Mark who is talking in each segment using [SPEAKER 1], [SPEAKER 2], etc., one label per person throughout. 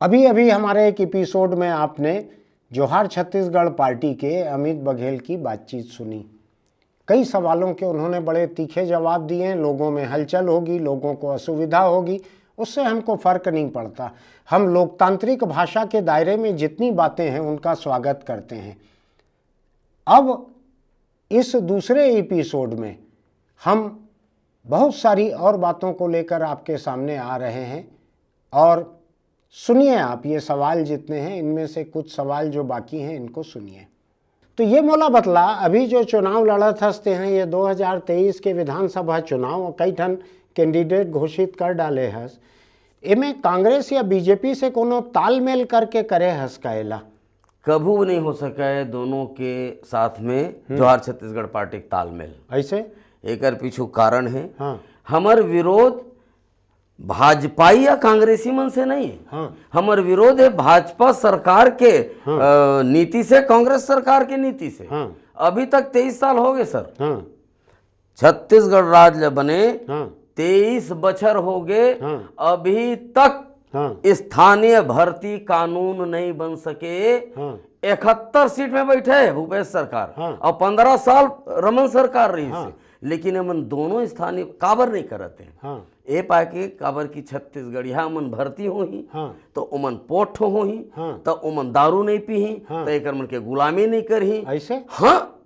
[SPEAKER 1] अभी अभी हमारे एक एपिसोड में आपने जोहार छत्तीसगढ़ पार्टी के अमित बघेल की बातचीत सुनी। कई सवालों के उन्होंने बड़े तीखे जवाब दिए हैं। लोगों में हलचल होगी, लोगों को असुविधा होगी, उससे हमको फ़र्क नहीं पड़ता। हम लोकतांत्रिक भाषा के दायरे में जितनी बातें हैं उनका स्वागत करते हैं। अब इस दूसरे एपिसोड में हम बहुत सारी और बातों को लेकर आपके सामने आ रहे हैं और सुनिए आप ये सवाल जितने हैं इनमें से कुछ सवाल जो बाकी हैं इनको सुनिए। तो ये मोला बतला, अभी जो चुनाव लड़त हंसते हैं ये 2023 के विधानसभा चुनाव और कई ठन कैंडिडेट घोषित कर डाले हस, इमें कांग्रेस या बीजेपी से कोनो तालमेल करके करे हस काएला?
[SPEAKER 2] कभू नहीं हो सका है दोनों के साथ में जोहार छत्तीसगढ़ पार्टी के तालमेल।
[SPEAKER 1] ऐसे
[SPEAKER 2] एकर पीछू कारण है
[SPEAKER 1] हाँ
[SPEAKER 2] हमर विरोध भाजपाई या कांग्रेसी मन से नहीं है।
[SPEAKER 1] हाँ
[SPEAKER 2] हमर विरोध है भाजपा सरकार के नीति से, कांग्रेस सरकार के नीति से।
[SPEAKER 1] हाँ
[SPEAKER 2] अभी तक 23 साल हो गए सर,
[SPEAKER 1] हाँ
[SPEAKER 2] छत्तीसगढ़ राज्य बने
[SPEAKER 1] हाँ
[SPEAKER 2] 23 बछर हो गए,
[SPEAKER 1] हाँ
[SPEAKER 2] अभी तक
[SPEAKER 1] हाँ
[SPEAKER 2] स्थानीय भर्ती कानून नहीं बन सके।
[SPEAKER 1] हाँ
[SPEAKER 2] 71 सीट में बैठे है भूपेश सरकार
[SPEAKER 1] हाँ।
[SPEAKER 2] और 15 साल रमन सरकार रही से, लेकिन हमन दोनों स्थानीय काबर नहीं करते हैं।
[SPEAKER 1] हाँ
[SPEAKER 2] ए पाए के काबर की छत्तीसगढ़िया मन भर्ती होही
[SPEAKER 1] हाँ
[SPEAKER 2] तो उमन पोठ होही
[SPEAKER 1] हाँ।
[SPEAKER 2] तो उमन दारू नहीं पीही
[SPEAKER 1] हाँ।
[SPEAKER 2] तो एकर मन के गुलामी नहीं करही।
[SPEAKER 1] ऐसे
[SPEAKER 2] हाँ,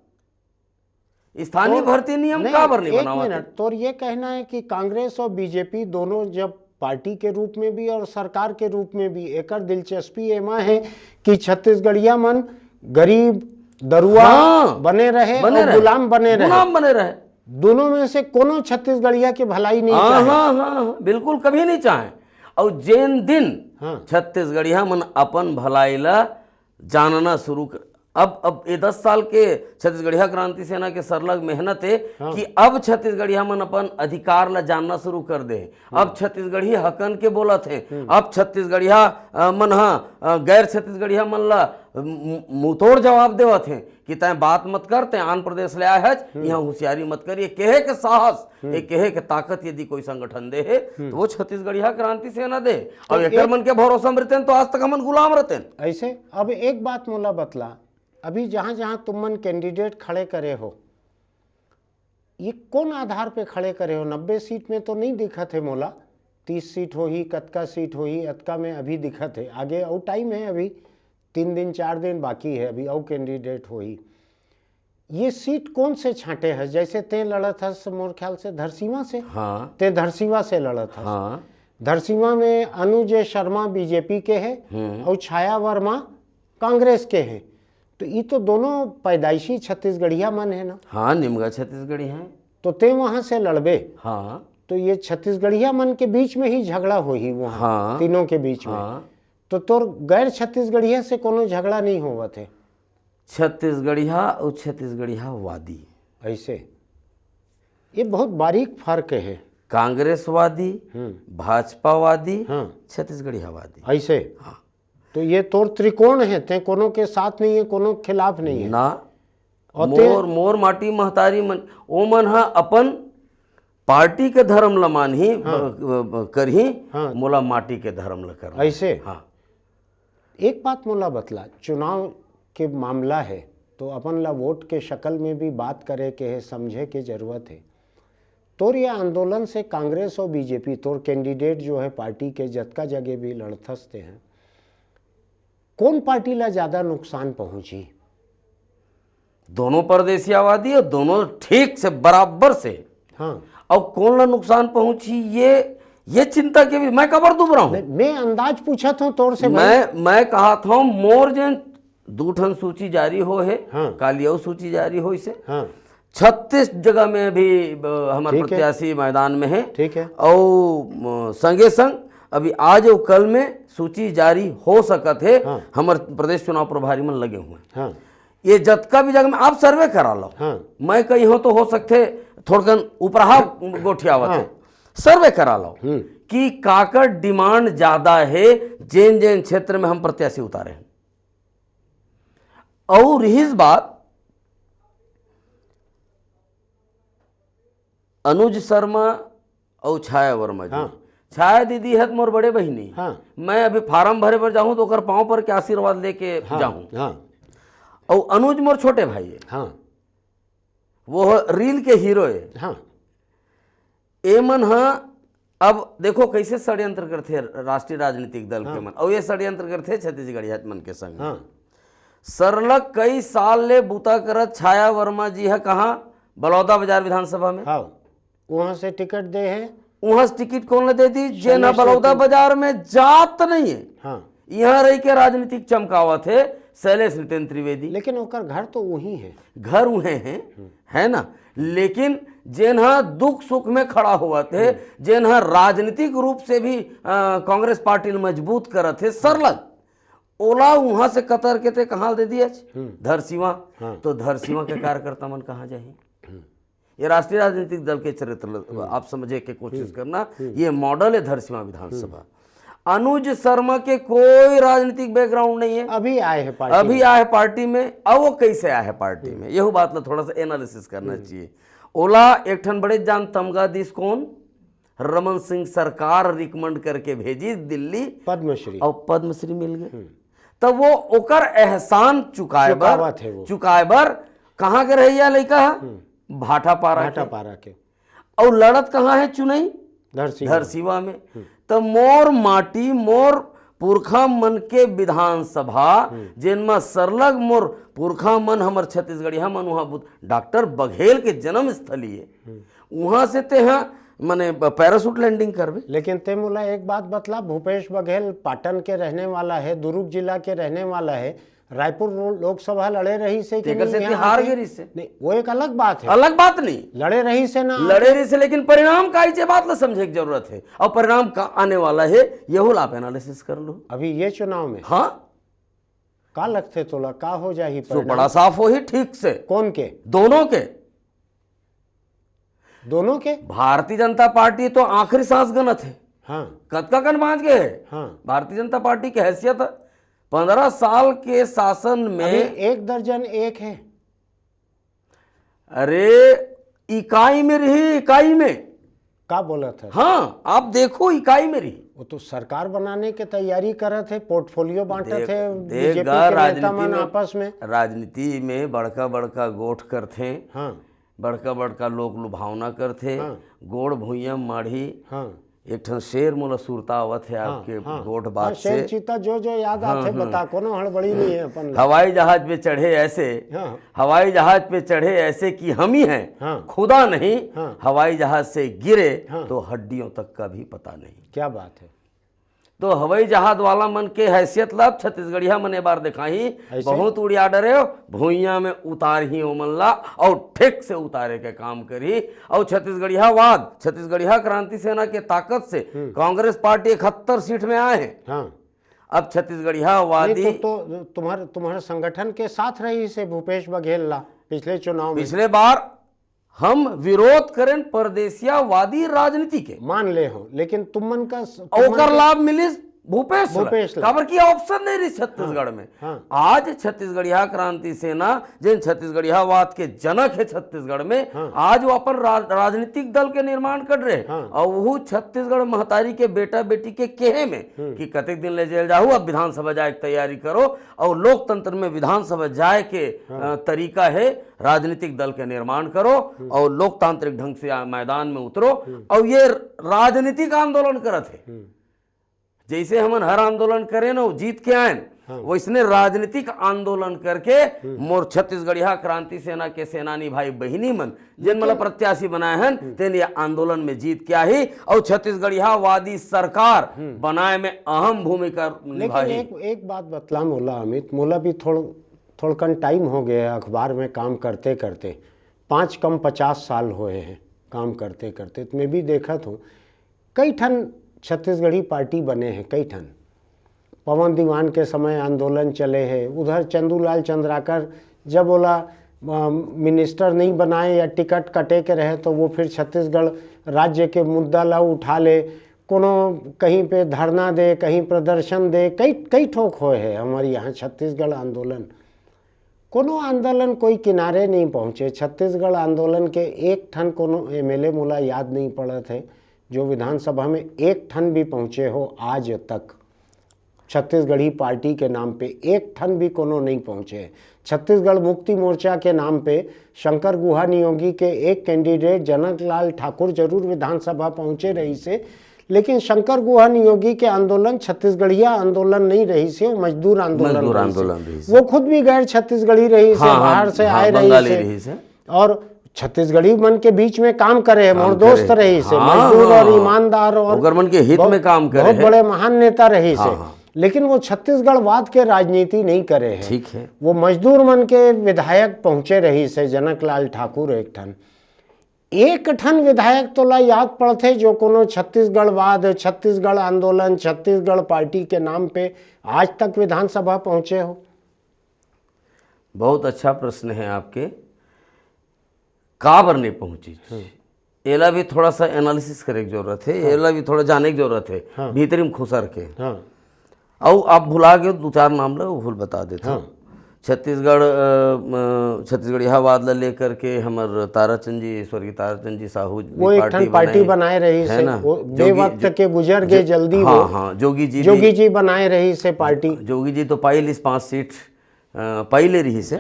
[SPEAKER 2] स्थानीय भर्ती नियम काबर नहीं
[SPEAKER 1] एक
[SPEAKER 2] बनावत?
[SPEAKER 1] मिनट, तो ये कहना है कि कांग्रेस और बीजेपी दोनों जब पार्टी के रूप में भी और सरकार के रूप में भी एकर दिलचस्पी एमा है कि छत्तीसगढ़िया मन गरीब दरुआ
[SPEAKER 2] हाँ,
[SPEAKER 1] बने रहे और गुलाम बने रहे। दोनों में से कोनो छत्तीसगढ़िया की भलाई नहीं
[SPEAKER 2] हाँ,
[SPEAKER 1] चाहे।
[SPEAKER 2] हाँ, हाँ, बिल्कुल कभी नहीं चाहे। और जेन दिन
[SPEAKER 1] हाँ।
[SPEAKER 2] छत्तीसगढ़िया मन अपन भलाई ला जानना शुरू कर, अब ये 10 साल के छत्तीसगढ़िया क्रांति सेना के सरलग मेहनत है कि अब छत्तीसगढ़िया मन अपन अधिकार ला जानना शुरू कर दे। अब छत्तीसगढ़ी हकन के बोलत है, अब छत्तीसगढ़िया मन गैर छत्तीसगढ़िया मन ला मुंहतोड़ जवाब देवत है कि तय बात मत कर, तय आंध्र प्रदेश ले आए है, यहाँ होशियारी मत कर। ये कहे के साहस, ये कहे के ताकत यदि कोई संगठन दे है तो वो छत्तीसगढ़िया क्रांति सेना दे। और एकर मन के भरोसा में रहते तो आज तक हमन गुलाम रहते।
[SPEAKER 1] ऐसे अब एक बात मोला बतला, अभी जहां जहां तुम मन कैंडिडेट खड़े करे हो ये कौन आधार पे खड़े करे हो? 90 सीट में तो नहीं दिखत है मोला, 30 सीट हो ही, कतका सीट हो ही, अतका में अभी दिखत है। आगे और टाइम है, अभी 3 दिन 4 दिन बाकी है, अभी और कैंडिडेट हो ही। ये सीट कौन से छांटे है? जैसे ते लड़त हस मोर ख्याल से धरसीवा से।
[SPEAKER 2] हाँ,
[SPEAKER 1] ते धरसीवा से लड़त हस।
[SPEAKER 2] हाँ,
[SPEAKER 1] धरसीवा में अनुज शर्मा बीजेपी के हैं और छाया वर्मा कांग्रेस के हैं। तो ये तो दोनों पैदाइशी छत्तीसगढ़िया मन है ना।
[SPEAKER 2] हाँ, निमगा छत्तीसगढ़ी हैं।
[SPEAKER 1] तो ते वहां से लड़बे।
[SPEAKER 2] हाँ,
[SPEAKER 1] तो ये छत्तीसगढ़िया मन के बीच में ही झगड़ा हो ही वहाँ।
[SPEAKER 2] हाँ,
[SPEAKER 1] तीनों के बीच में।
[SPEAKER 2] हाँ।
[SPEAKER 1] तो तोर गैर छत्तीसगढ़िया से कोनो झगड़ा नहीं होवा थे?
[SPEAKER 2] छत्तीसगढ़िया और छत्तीसगढ़िया वादी,
[SPEAKER 1] ऐसे ये बहुत बारीक फर्क है।
[SPEAKER 2] कांग्रेसवादी, भाजपावादी,
[SPEAKER 1] हाँ
[SPEAKER 2] छत्तीसगढ़िया वादी।
[SPEAKER 1] ऐसे
[SPEAKER 2] हाँ।
[SPEAKER 1] तो ये तोर त्रिकोण है, ते कोनो के साथ नहीं है, कोनो खिलाफ नहीं है
[SPEAKER 2] ना।
[SPEAKER 1] और
[SPEAKER 2] मोर माटी महतारी मन ओ मन हा अपन पार्टी के धर्म ला मानही करही।
[SPEAKER 1] हाँ।
[SPEAKER 2] मोला माटी के धर्म ला करना।
[SPEAKER 1] ऐसे
[SPEAKER 2] हाँ।
[SPEAKER 1] एक बात मोला बतला, चुनाव के मामला है तो अपन ला वोट के शक्ल में भी बात करे के है, समझे के जरूरत है। तोर ये आंदोलन से कांग्रेस और बीजेपी, तोर कैंडिडेट जो है पार्टी के जतका जगह भी लड़थसते हैं, कौन पार्टी ला ज्यादा नुकसान पहुंची?
[SPEAKER 2] दोनों परदेसियावादी और दोनों ठीक से बराबर से।
[SPEAKER 1] हाँ।
[SPEAKER 2] और कौन ला नुकसान पहुंची ये चिंता के भी मैं कबर डूब रहा हूँ।
[SPEAKER 1] मैं अंदाज पूछा था तोर से।
[SPEAKER 2] मैं कहा था मोर जन 2 ठन सूची जारी हो है।
[SPEAKER 1] हाँ।
[SPEAKER 2] कालियो सूची जारी हो इसे।
[SPEAKER 1] हाँ।
[SPEAKER 2] 36 जगह में भी हमारे प्रत्याशी मैदान में है।
[SPEAKER 1] ठीक है।
[SPEAKER 2] और संगे संग अभी आज और कल में सूची जारी हो सकत है।
[SPEAKER 1] हाँ।
[SPEAKER 2] हमारे प्रदेश चुनाव प्रभारी मन लगे हुए हैं।
[SPEAKER 1] हाँ।
[SPEAKER 2] ये जतका भी जगह में आप सर्वे करा लो।
[SPEAKER 1] हाँ।
[SPEAKER 2] मैं कहीं हो तो हो सकते थोड़कन उपरहा गोठियावत है। सर्वे करा लो कि काकर डिमांड ज्यादा है जेन जेन क्षेत्र में हम प्रत्याशी उतारे हैं। और इस बात अनुज शर्मा और छाया वर्मा जी, छाया दीदी है तो मोर बड़े बहिनी।
[SPEAKER 1] हाँ
[SPEAKER 2] मैं अभी फार्म भरे पर जाऊं तो ओकर पाँव पर के आशीर्वाद लेके जाऊं।
[SPEAKER 1] हाँ
[SPEAKER 2] और अनुज मोर छोटे भाई है,
[SPEAKER 1] हाँ
[SPEAKER 2] वो रील के हीरो है।
[SPEAKER 1] हाँ
[SPEAKER 2] एमन हाँ अब देखो कैसे षड्यंत्र करते राष्ट्रीय राजनीतिक दल के मन, और ये षड्यंत्र करते छत्तीसगढ़िया मन के संग।
[SPEAKER 1] हाँ
[SPEAKER 2] सरलग कई साल ले बूता करत छाया वर्मा जी है कहाँ, बलौदा बाजार विधानसभा में।
[SPEAKER 1] हाँ वहाँ से टिकट दे है।
[SPEAKER 2] वहां से टिकट कौन ले दे दी, जे ना बलौदा बाजार में जात नहीं है,
[SPEAKER 1] हाँ
[SPEAKER 2] यहाँ रह के राजनीतिक चमकावा थे शैलेश नितिन त्रिवेदी।
[SPEAKER 1] लेकिन ओकर घर तो वही है।
[SPEAKER 2] घर उहे हैं, है ना, लेकिन जेनहा दुख सुख में खड़ा हुआ थे, जेनहा राजनीतिक रूप से भी कांग्रेस पार्टी मजबूत करत थे, सरलग ओला वहां से कतर के थे कहाँ दे दिया धरसीवा। तो धरसीवा के कार्यकर्ता मन कहाँ जाए। ये राष्ट्रीय राजनीतिक दल के चरित्र आप समझे के कोशिश करना, ये मॉडल है धरसीवा विधानसभा। अनुज शर्मा के कोई राजनीतिक बैकग्राउंड नहीं है,
[SPEAKER 1] अभी आए हैं पार्टी
[SPEAKER 2] अभी आए हैं पार्टी में। अब वो कैसे आए हैं पार्टी में, यही बात ला थोड़ा सा एनालिसिस करना चाहिए। ओला एक ठन बड़े जान तमगा दिस कौन, रमन सिंह सरकार रिकमेंड करके भेजी दिल्ली,
[SPEAKER 1] पद्मश्री,
[SPEAKER 2] और पद्मश्री मिल गए। तब वो ओकर एहसान चुकाए बर कहाँ के रहिया लड़का भाटापारा
[SPEAKER 1] के,
[SPEAKER 2] और लड़त कहाँ है चुनई
[SPEAKER 1] धरसीवा
[SPEAKER 2] में। तो मोर माटी मोर पुरखा मन के विधानसभा जिनमें सरलग मोर पुरखा मन हमर छत्तीसगढ़िया मन वहाँ डॉक्टर बघेल के जन्म स्थली है, वहाँ से ते हाँ मने पैरासूट लैंडिंग करबे।
[SPEAKER 1] लेकिन ते मोला एक बात बतला, भूपेश बघेल पाटन के रहने वाला है, दुर्ग जिला के रहने वाला है, रायपुर लोकसभा लड़े रही से कि नहीं,
[SPEAKER 2] हार गई से नहीं,
[SPEAKER 1] वो एक अलग बात है,
[SPEAKER 2] अलग बात नहीं,
[SPEAKER 1] लड़े रही से ना
[SPEAKER 2] लड़े रही से, लेकिन परिणाम का ये बात ला समझे की जरूरत है, और परिणाम का आने वाला है यही आप एनालिसिस कर लो
[SPEAKER 1] अभी ये चुनाव में।
[SPEAKER 2] हाँ
[SPEAKER 1] का लगते तोला का हो जाही
[SPEAKER 2] तो बड़ा साफ हो ही ठीक से।
[SPEAKER 1] कौन के?
[SPEAKER 2] दोनों के भारतीय जनता पार्टी तो आखिरी सांस गनत है।
[SPEAKER 1] हाँ
[SPEAKER 2] कतका गन बांध गए है।
[SPEAKER 1] हाँ
[SPEAKER 2] भारतीय जनता पार्टी की हैसियत 15 साल के शासन में
[SPEAKER 1] एक दर्जन एक है।
[SPEAKER 2] अरे इकाई में रही, इकाई में
[SPEAKER 1] का बोला था।
[SPEAKER 2] हाँ आप देखो इकाई में रही,
[SPEAKER 1] वो तो सरकार बनाने की तैयारी कर थे, पोर्टफोलियो बांटे थे
[SPEAKER 2] बीजेपी
[SPEAKER 1] के नेता मन आपस में।
[SPEAKER 2] राजनीति में बड़का बड़का गोठ करते,
[SPEAKER 1] हाँ
[SPEAKER 2] बड़का बड़का लोग लुभावना करते, गोड़ भुइया माढ़ी।
[SPEAKER 1] हाँ
[SPEAKER 2] एक ठन शेर मोला सुरता आवत है आपके गोठ बात से,
[SPEAKER 1] शेर चीता जो याद आते बता, कोनो हड़बड़ी नहीं है अपन।
[SPEAKER 2] हवाई जहाज पे चढ़े ऐसे, हवाई जहाज पे चढ़े ऐसे कि हम ही हैं, खुदा नहीं। हवाई जहाज से गिरे तो हड्डियों तक का भी पता नहीं।
[SPEAKER 1] क्या बात है।
[SPEAKER 2] तो हवाई जहाज वाला मन के हैसियत लाभ छत्तीसगढ़िया मन बार दिखाई, बहुत उड़िया डरे भूइया में उतार ही ओमन ला, और ठीक से उतारे के काम करी। और छत्तीसगढ़िया वाद, छत्तीसगढ़िया क्रांति सेना के ताकत से कांग्रेस पार्टी 71 सीट में आए हैं।
[SPEAKER 1] हाँ।
[SPEAKER 2] अब छत्तीसगढ़िया वादी
[SPEAKER 1] तो तुम्हारे संगठन के साथ रही से भूपेश बघेल ला पिछले चुनाव में।
[SPEAKER 2] पिछले बार हम विरोध करें परदेसियावादी राजनीति के,
[SPEAKER 1] मान ले हो, लेकिन तुमन का
[SPEAKER 2] ओकर लाभ मिली भूपेश काबर की ऑप्शन नहीं रही छत्तीसगढ़ में। आज छत्तीसगढ़िया क्रांति सेना जिन छत्तीसगढ़ियावाद के जनक है छत्तीसगढ़ में, आज वो अपन राजनीतिक दल के निर्माण कर रहे हैं। और वो छत्तीसगढ़ महतारी के बेटा बेटी के कहे में कि कतेक दिन ले जेल जाओ, अब विधानसभा जाए तैयारी करो। और लोकतंत्र में विधानसभा जाए के तरीका है राजनीतिक दल के निर्माण करो और लोकतांत्रिक ढंग से मैदान में उतरो। और ये राजनीतिक आंदोलन करत है, जैसे हम हर आंदोलन करें ना जीत के आए, वैसने राजनीतिक आंदोलन करके मोर छत्तीसगढ़िया क्रांति सेना के सेनानी भाई बहिनी मन जिन मतलब प्रत्याशी बनाए हैं तेन ये आंदोलन में जीत के आई और छत्तीसगढ़िया वादी सरकार बनाए में अहम भूमिका निभाई।
[SPEAKER 1] एक बात बतला मोला अमित, मोला भी थोड़कन टाइम हो गया अखबार में काम करते करते, 5 कम 50 साल हुए हैं काम करते करते। तो मैं भी देखा हूँ कई ठन छत्तीसगढ़ी पार्टी बने हैं, कई ठन। पवन दीवान के समय आंदोलन चले हैं, उधर चंदूलाल चंद्राकर जब बोला मिनिस्टर नहीं बनाए या टिकट कटे के रहे तो वो फिर छत्तीसगढ़ राज्य के मुद्दा ला उठा ले, कोनो कहीं पे धरना दे, कहीं प्रदर्शन दे, कई ठोक हुए हैं हमारे यहाँ छत्तीसगढ़ आंदोलन। कोनो आंदोलन कोई किनारे नहीं पहुँचे। छत्तीसगढ़ आंदोलन के एक ठन कोनो MLA मोला याद नहीं पड़त है जो विधानसभा में एक ठन भी पहुँचे हो आज तक। छत्तीसगढ़ी पार्टी के नाम पे एक ठन भी कोनो नहीं पहुँचे। छत्तीसगढ़ मुक्ति मोर्चा के नाम पे शंकर गुहा नियोगी के एक कैंडिडेट जनकलाल ठाकुर जरूर विधानसभा पहुँचे रही से, लेकिन शंकर गुहा नियोगी के आंदोलन छत्तीसगढ़िया आंदोलन नहीं रही से, वो मजदूर आंदोलन रही से। वो खुद भी गैर छत्तीसगढ़ी रही से, बाहर से आए रही से, और छत्तीसगढ़ी मन के बीच में काम करे है, मोर दोस्त रही से, मजदूर और ईमानदार और
[SPEAKER 2] मन के हित में काम करे,
[SPEAKER 1] बहुत बड़े महान नेता रही से। लेकिन वो छत्तीसगढ़वाद के राजनीति नहीं करे है।
[SPEAKER 2] ठीक है,
[SPEAKER 1] वो मजदूर मन के विधायक पहुंचे रही से, जनकलाल ठाकुर एक ठन विधायक तोला याद पड़ते जो कोनो छत्तीसगढ़वाद, छत्तीसगढ़ आंदोलन, छत्तीसगढ़ पार्टी के नाम पे आज तक विधानसभा पहुंचे हो?
[SPEAKER 2] बहुत अच्छा प्रश्न है आपके। काबर नहीं पहुंची, एला भी थोड़ा सा एनालिसिस करे की जरूरत है, एला भी थोड़ा जाने की जरूरत है, भीतरी में खुसर के। और आप भुला गए दो चार मामला वो भूल बता देते। छत्तीसगढ़ियावाद ला लेकर के हमार ताराचंद जी, स्वर्गीय ताराचंद जी साहू
[SPEAKER 1] वो एक पार्टी बनाए रही है ना, बेवक्त के गुजर गए जल्दी।
[SPEAKER 2] हाँ, जोगी जी
[SPEAKER 1] बनाए रही से पार्टी।
[SPEAKER 2] जोगी जी तो पाई 5 सीट पाई ले रही से।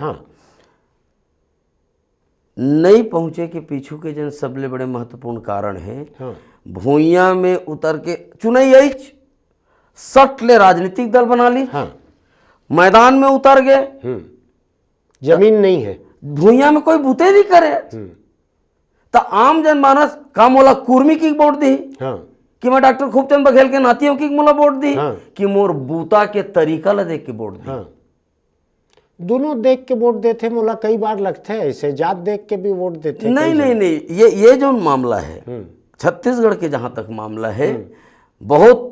[SPEAKER 2] नहीं पहुंचे के पीछू के जन सबले बड़े महत्वपूर्ण कारण है। भूइया में उतर के चुनाई आई, सट ले राजनीतिक दल बना ली, मैदान में उतर गए,
[SPEAKER 1] जमीन नहीं है,
[SPEAKER 2] भूइया में कोई बूते नहीं करे, तो आम जनमानस का मोला कुर्मी की वोट दी, कि मैं डॉक्टर खूबचंद बघेल के नातियों की मोला वोट दी, कि मोर बूता के तरीका ला देख के वोट दी।
[SPEAKER 1] दोनों देख के वोट देते, मोला कई बार लगता है ऐसे जात देख के भी वोट देते।
[SPEAKER 2] नहीं, ये जो मामला है छत्तीसगढ़ के, जहां तक मामला है, बहुत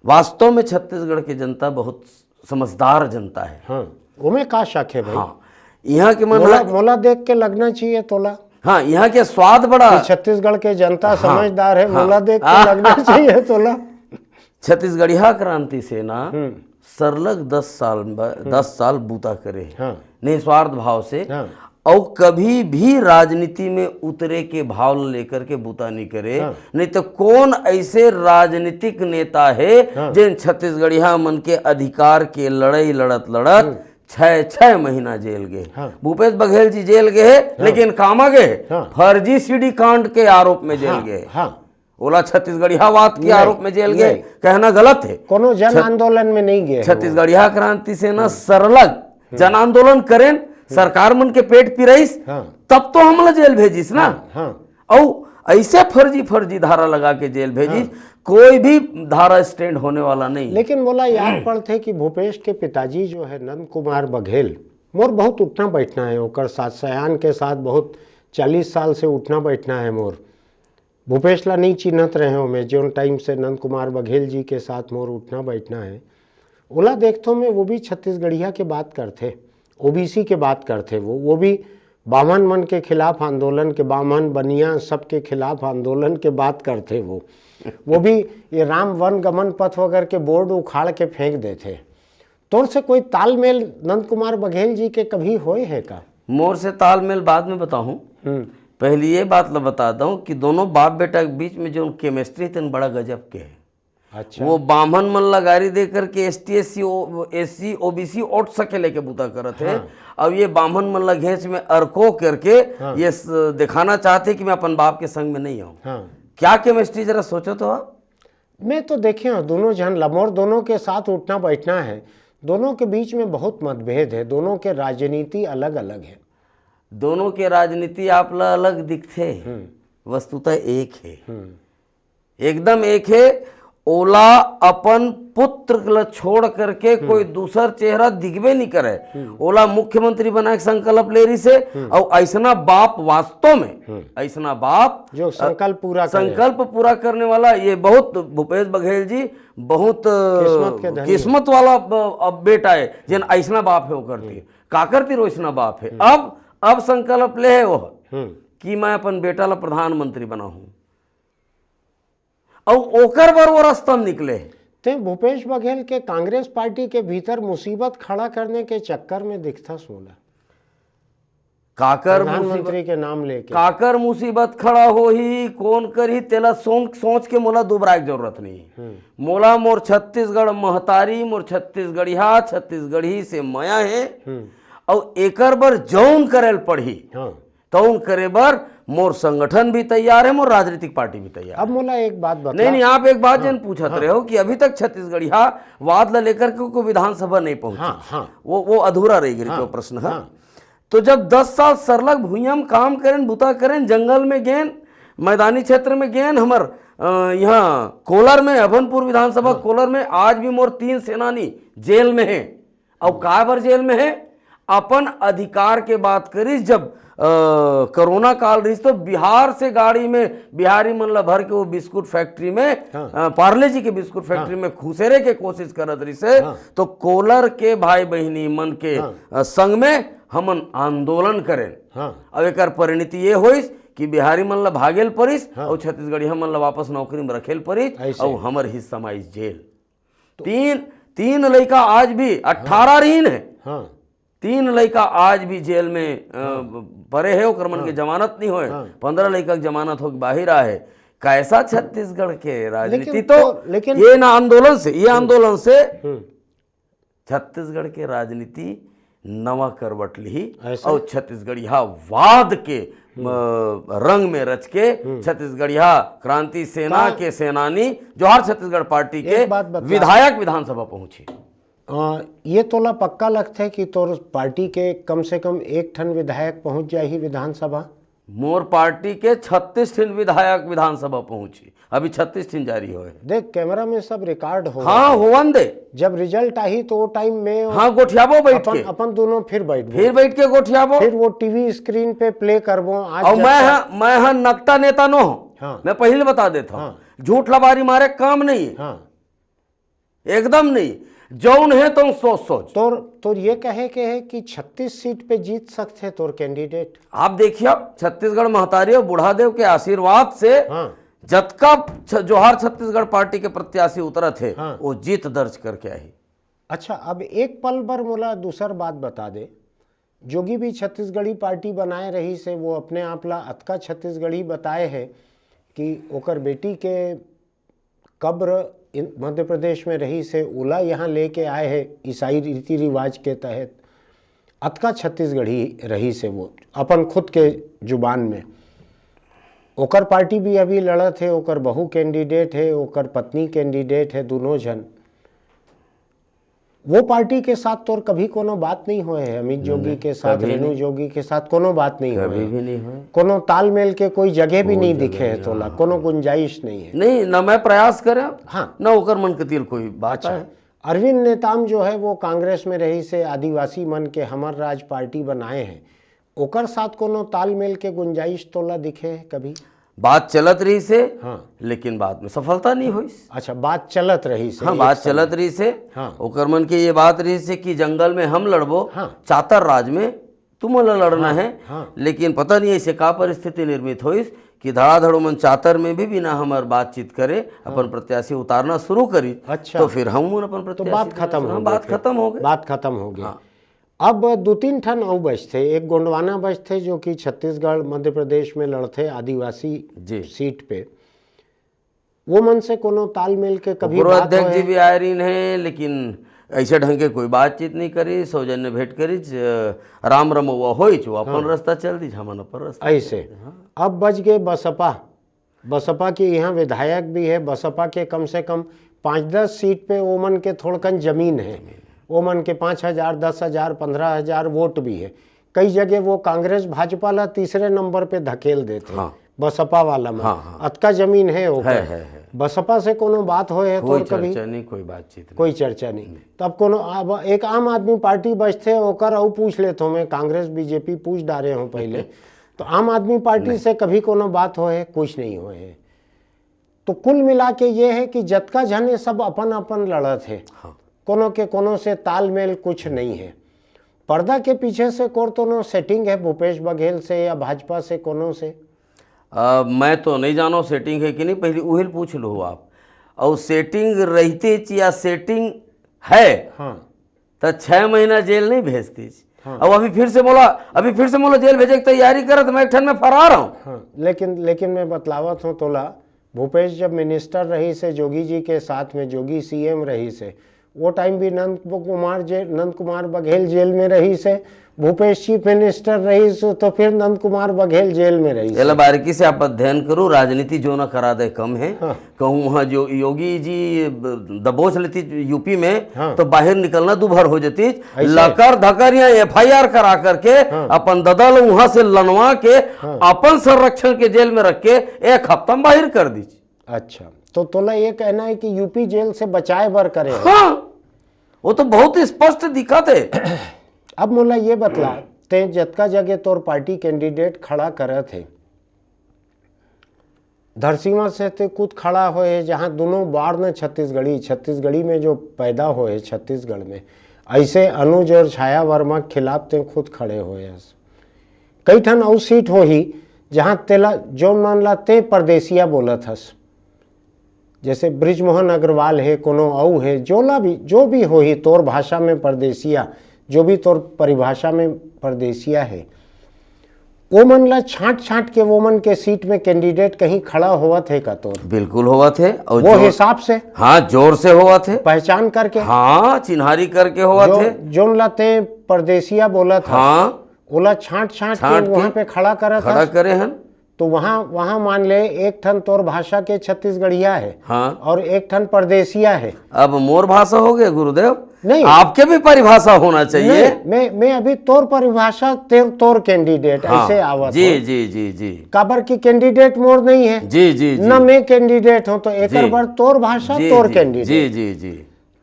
[SPEAKER 2] वास्तव में छत्तीसगढ़ की जनता बहुत समझदार जनता है।
[SPEAKER 1] उमें का शक है भाई?
[SPEAKER 2] यहाँ के
[SPEAKER 1] मोला देख के लगना चाहिए तोला।
[SPEAKER 2] यहाँ के स्वाद बड़ा,
[SPEAKER 1] छत्तीसगढ़ के जनता समझदार है, मोला देख के लगना चाहिए तोला।
[SPEAKER 2] छत्तीसगढ़िया क्रांति सेना सरलग 10 साल बूता करे, निस्वार्थ भाव से, और कभी भी राजनीति में उतरे के भाव लेकर के बूता नहीं करे। नहीं तो कौन ऐसे राजनीतिक नेता है जिन छत्तीसगढ़िया मन के अधिकार के लड़ाई लड़त 6 महीना जेल गए। भूपेश बघेल जी जेल गए, लेकिन कामा गए फर्जी सीडी कांड के आरोप में जेल गए। ओला छत्तीसगढ़ियावाद के आरोप में जेल गए, कहना गलत है।
[SPEAKER 1] कोनो जन आंदोलन में नहीं गए।
[SPEAKER 2] छत्तीसगढ़िया क्रांति सेना सरलग जन आंदोलन करें, सरकार मन के पेट पिराइस, तब तो हमला जेल भेजिस ना। और ऐसे फर्जी धारा लगा के जेल भेजिस, कोई भी धारा स्टैंड होने वाला नहीं।
[SPEAKER 1] लेकिन बोला याद पड़ते कि भूपेश के पिताजी जो है नंद कुमार बघेल, मोर बहुत उठना बैठना है ओकर साथ, सयान के साथ बहुत 40 साल से उठना बैठना है मोर। भूपेश ला नहीं चिन्हत रहे हो मैं, जो टाइम से नंद कुमार बघेल जी के साथ मोर उठना बैठना है। ओला देखता मैं, वो भी छत्तीसगढ़िया के बात करते, ओबीसी के बात करते, वो भी बामन मन के खिलाफ आंदोलन के, बामन बनिया सबके खिलाफ आंदोलन के बात करते। वो भी ये राम वन गमन पथ वगैरह के बोर्ड उखाड़ के फेंक देते। तोर से कोई तालमेल नंद कुमार बघेल जी के कभी होए है का?
[SPEAKER 2] मोर से तालमेल बाद में बताऊं, पहले ये बात ला बता दूं कि दोनों बाप बेटा के बीच में जो केमिस्ट्री है बड़ा गजब के है।
[SPEAKER 1] अच्छा। वो
[SPEAKER 2] बामन मन लगारी दे करके ST SC OBC ओट सके लेके बूता करत है। अब ये बामन मन ला घेच में अरको करके ये दिखाना चाहते कि मैं अपन बाप के संग में नहीं हूँ। क्या केमिस्ट्री, जरा सोचो तो आप।
[SPEAKER 1] मैं तो देखे हूँ दोनों जन लमोर, दोनों के साथ उठना बैठना है, दोनों के बीच में बहुत मतभेद है, दोनों के राजनीति अलग अलग है।
[SPEAKER 2] दोनों के राजनीति आप ला अलग दिखते, वस्तुतः एक है, एकदम एक है। ओला अपन पुत्र ला छोड़ करके कोई दूसर चेहरा दिखबे नहीं करे। ओला मुख्यमंत्री बना के संकल्प ले रही से, और ऐसना बाप वास्तव में, ऐसना बाप
[SPEAKER 1] जो संकल्प
[SPEAKER 2] पूरा करने वाला, ये बहुत भूपेश बघेल जी बहुत किस्मत वाला बेटा है, जिन ऐसना बाप है वो करती का करती रोसना बाप है। अब संकल्प ले है वो कि मैं अपन बेटा ला प्रधानमंत्री बनाऊं, और ओकर बर वो रास्ता निकले।
[SPEAKER 1] ते भूपेश बघेल के कांग्रेस पार्टी के भीतर मुसीबत खड़ा करने के चक्कर में दिखता सोना।
[SPEAKER 2] काकर
[SPEAKER 1] प्रधानमंत्री के नाम लेके
[SPEAKER 2] काकर मुसीबत खड़ा हो ही कौन करी तेला सोच के मोला दुबराए के जरूरत नहीं। मोला मोर छत्तीसगढ़ महतारी मोर छत्तीसगढ़िया छत्तीसगढ़ी से माया है और एकर बर जौन करेल पढ़ी
[SPEAKER 1] हाँ।
[SPEAKER 2] तौन करे बर मोर संगठन भी तैयार है मोर राजनीतिक पार्टी भी तैयार
[SPEAKER 1] अब मोला एक बात बता।
[SPEAKER 2] नहीं आप एक बात जन पूछत रहे हो कि अभी तक छत्तीसगढ़िया वाद ला लेकर के को विधानसभा नहीं पहुंची। वो अधूरा रह गई तो प्रश्न है। तो जब 10 साल सरलग भूयम काम करें बुता करें जंगल में गेन मैदानी क्षेत्र में गेन हमर यहाँ कोलर में अभनपुर विधानसभा कोलर में आज भी मोर 3 सेनानी जेल में है। और काबर जेल में है अपन अधिकार के बात करिस जब कोरोना काल रही तो बिहार से गाड़ी में बिहारी मन ला भर के वो बिस्कुट फैक्ट्री में पार्ले जी के बिस्कुट फैक्ट्री में खुसेरे के कोशिश करत रही से तो कोलर के भाई बहनी मन के संग में हमन आंदोलन करें। अब एक परिणति ये होइस कि बिहारी मन ला भागेल परिस और छत्तीसगढ़ी मन ला वापस नौकरी में रखेल परिस और हमर हिस्सा में जेल। तीन लड़का आज भी 18 रहीन है। 3 लड़का आज भी जेल में परे है ओकर मन के जमानत नहीं होए। 15 लड़का के जमानत हो बाहर आए। कैसा छत्तीसगढ़ के राजनीति तो ये ना आंदोलन से छत्तीसगढ़ के राजनीति नवा करवट ली और छत्तीसगढ़िया वाद के रंग में रच के छत्तीसगढ़िया क्रांति सेना के सेनानी जोहार छत्तीसगढ़ पार्टी के विधायक विधानसभा पहुंचे।
[SPEAKER 1] ये तोला पक्का लगता है कि तोर पार्टी के कम से कम 1 ठन विधायक पहुंच जाही विधानसभा।
[SPEAKER 2] मोर पार्टी के 36 ठन विधायक विधानसभा पहुंची। अभी 36 ठन जारी हो।
[SPEAKER 1] देख कैमरा में सब रिकॉर्ड हो।
[SPEAKER 2] हाँ होवन दे
[SPEAKER 1] जब रिजल्ट आई तो वो टाइम में
[SPEAKER 2] हाँ गोठियाबो बैठ के
[SPEAKER 1] अपन दोनों फिर
[SPEAKER 2] के गोठियाबो
[SPEAKER 1] फिर वो टीवी स्क्रीन पे प्ले करबो। आज
[SPEAKER 2] और मैं हाँ नकटा नेता नो हाँ। मैं पहले बता देता हूँ झूठ लबारी मारे काम नहीं है एकदम नहीं जौन है तुम सोच तोर ये कहे के है कि 36 सीट पे जीत सकते तोर कैंडिडेट। आप देखिए छत्तीसगढ़ महतारी और बुढ़ादेव के आशीर्वाद से जतका जोहार छत्तीसगढ़ पार्टी के प्रत्याशी उतरत है वो जीत दर्ज करके आई।
[SPEAKER 1] अच्छा अब एक पल भर मोला दूसर बात बता दे। जोगी भी छत्तीसगढ़ी पार्टी बनाए रही से वो अपने आप ला अतका छत्तीसगढ़ी बताए है कि ओकर बेटी के कब्र मध्य प्रदेश में रही से ओला यहाँ लेके आए हैं ईसाई रीति रिवाज के तहत। अतका छत्तीसगढ़ी रही से वो अपन खुद के जुबान में। ओकर पार्टी भी अभी लड़त है। ओकर बहू कैंडिडेट है ओकर पत्नी कैंडिडेट है दोनों जन। वो पार्टी के साथ तोर कभी कोनो बात नहीं हुए है। अमित जोगी के साथ रेणु जोगी के साथ कोनो बात नहीं हुए। कोनो तालमेल के कोई जगह भी नहीं दिखे है तोला। कोनो गुंजाइश नहीं है।
[SPEAKER 2] नहीं ना मैं प्रयास करे
[SPEAKER 1] हाँ
[SPEAKER 2] ना ओकर मन के तिल कोई बात है।
[SPEAKER 1] अरविंद नेताम जो है वो कांग्रेस में रही से आदिवासी मन के हमर राज पार्टी बनाए हैं। ओकर साथ कोनो तालमेल के गुंजाइश तोला दिखे है कभी?
[SPEAKER 2] बात चलत रही से लेकिन बाद में सफलता नहीं हुई।
[SPEAKER 1] अच्छा बात चलत रही से।
[SPEAKER 2] हाँ बात चलत रही से ओकर मन के ये बात रही से कि जंगल में हम लड़बो चातर राज में तुम लड़ना है। लेकिन पता नहीं ऐसे का परिस्थिति निर्मित हुई कि धड़ाधड़ मन चातर में भी बिना हमार बातचीत करे अपन प्रत्याशी उतारना शुरू करी।
[SPEAKER 1] अच्छा
[SPEAKER 2] तो फिर हम अपन प्रत्याशी
[SPEAKER 1] बात खत्म हो गई। अब 2-3 ठन और बचते। एक गोंडवाना बचते जो कि छत्तीसगढ़ मध्य प्रदेश में लड़ते आदिवासी सीट पे। वो मन से कोनो तालमेल के कभी बात
[SPEAKER 2] अध्यक्ष जी भी आयरीन है लेकिन ऐसे ढंग के कोई बातचीत नहीं करी। सौजन्य भेंट करी राम रमवा हो अपन रास्ता चल दी हमन अपन रास्ता
[SPEAKER 1] ऐसे। अब बच गए बसपा के यहाँ विधायक भी है। बसपा के कम से कम 5-10 सीट पे ओमन के थोड़कन जमीन है। ओमन के 5,000 10,000 15,000 वोट भी है। कई जगह वो कांग्रेस भाजपा ला तीसरे नंबर पे धकेल देते बसपा वाला में। अतका जमीन है ऊपर। बसपा से कोनो बात होए है तो कभी
[SPEAKER 2] नहीं कोई
[SPEAKER 1] चर्चा नहीं। तब कोनो एक आम आदमी पार्टी बचते ओकर और पूछ लेते मैं कांग्रेस बीजेपी पूछ डाले हूँ पहले। तो आम आदमी पार्टी से कभी कोनो बात होए कुछ नहीं होए है। तो कुल मिला के ये है कि जतका जन सब अपन अपन लड़त है। कोनो के कोनो से तालमेल कुछ नहीं है। पर्दा के पीछे से कोनो सेटिंग है भूपेश बघेल से या भाजपा से कोनो से?
[SPEAKER 2] मैं तो नहीं जानो सेटिंग है कि नहीं। पहले उहिल पूछ लो आप। और सेटिंग रहती या सेटिंग है तो 6 महीना जेल नहीं भेजती। अब अभी फिर से बोला जेल भेजे की तैयारी करत, मैं एक ठन में फरार हूँ।
[SPEAKER 1] हाँ, लेकिन मैं बतलावत हूँ तोला, भूपेश जब मिनिस्टर रही से जोगी जी के साथ में, जोगी सीएम रही से, वो टाइम भी नंद कुमार बघेल जेल में रही से, भूपेश चीफ मिनिस्टर रही से, तो फिर नंद कुमार बघेल जेल में रही से।
[SPEAKER 2] बारीकी से आप अध्ययन करो, राजनीति जो न करा दे कम है।
[SPEAKER 1] हाँ।
[SPEAKER 2] कहूँ वहाँ जो योगी जी दबोच लेती यूपी में,
[SPEAKER 1] हाँ।
[SPEAKER 2] तो बाहर निकलना दुभर हो जाती, लकर धकर या FIR करा करके अपन ददल वहां से लनवा के अपन संरक्षण के जेल में रख के 1 हफ्ता में बाहर कर दी।
[SPEAKER 1] अच्छा, तो तोला ये कहना है कि यूपी जेल से बचाए बर करे है।
[SPEAKER 2] हाँ, वो तो बहुत स्पष्ट दिखा थे।
[SPEAKER 1] अब मोला ये बतला, ते जतका जगह तोर पार्टी कैंडिडेट खड़ा करे थे, धरसीमा से ते खुद खड़ा होए, जहाँ दोनों बार ने छत्तीसगढ़ी में जो पैदा होए छत्तीसगढ़ में, ऐसे अनुज और छाया वर्मा के खिलाफ ते खुद खड़े होए। कई ठन और सीट हो ही जहाँ तेला जो मान ला ते परदेसिया बोलत हस, जैसे ब्रिजमोहन अग्रवाल है, कोनो औ है, जो भी हो ही तोर भाषा में परदेसिया, जो भी तोर परिभाषा में परदेसिया है, वो मन ला छांट के वो मन के सीट में कैंडिडेट कहीं खड़ा हुआ थे का तोर?
[SPEAKER 2] बिल्कुल हुआ थे, और
[SPEAKER 1] वो हिसाब से,
[SPEAKER 2] हाँ, जोर से हुआ थे,
[SPEAKER 1] पहचान करके,
[SPEAKER 2] हाँ, चिन्हारी करके हुआ थे।
[SPEAKER 1] जोन लाते परदेसिया बोला था,
[SPEAKER 2] हाँ,
[SPEAKER 1] ओला छांट के वहां पे खड़ा करे हैं। तो वहाँ मान ले एक ठन तोर भाषा के छत्तीसगढ़िया है,
[SPEAKER 2] हाँ,
[SPEAKER 1] और एक ठन परदेसिया है।
[SPEAKER 2] अब मोर भाषा हो गए गुरुदेव?
[SPEAKER 1] नहीं,
[SPEAKER 2] आपके भी परिभाषा होना चाहिए।
[SPEAKER 1] मैं अभी तोर परिभाषा तोर कैंडिडेट,
[SPEAKER 2] हाँ,
[SPEAKER 1] ऐसे आवत
[SPEAKER 2] जी जी जी जी,
[SPEAKER 1] काबर की कैंडिडेट मोर नहीं है,
[SPEAKER 2] जी जी जी,
[SPEAKER 1] न मैं कैंडिडेट हूँ, तो एक बार तोर भाषा तोर कैंडिडेट।
[SPEAKER 2] जी जी जी।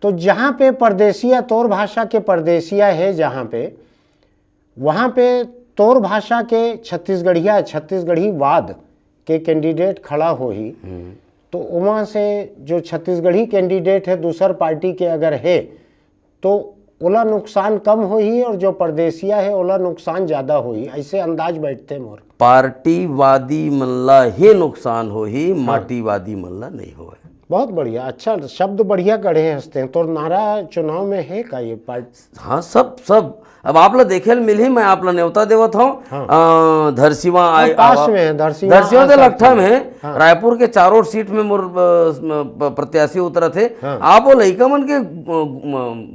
[SPEAKER 1] तो जहाँ पे परदेसिया तोर भाषा के परदेसिया है, जहाँ पे वहाँ पे तोर भाषा के छत्तीसगढ़ी वाद के कैंडिडेट खड़ा हो ही, तो वहाँ से जो छत्तीसगढ़ी कैंडिडेट है दूसर पार्टी के अगर है, तो ओला नुकसान कम हो ही, और जो परदेसिया है ओला नुकसान ज्यादा हो ही, ऐसे अंदाज बैठते मोर।
[SPEAKER 2] पार्टीवादी मल्ला ही नुकसान हो ही, माटीवादी मल्ला नहीं हो।
[SPEAKER 1] बहुत बढ़िया, अच्छा शब्द बढ़िया गढ़े हंसते हैं। तो नारा चुनाव में है का ये पार्टी?
[SPEAKER 2] हाँ, सब अब आप ला देखे मिल ही, मैं आप ला न्योता देवत हूँ।
[SPEAKER 1] हाँ।
[SPEAKER 2] धरसीवा
[SPEAKER 1] पास में है, धरसीवा
[SPEAKER 2] दे लट्ठा में। हाँ। रायपुर के चारों सीट में मोर प्रत्याशी उतरा थे। हाँ। आप वो लड़का मन के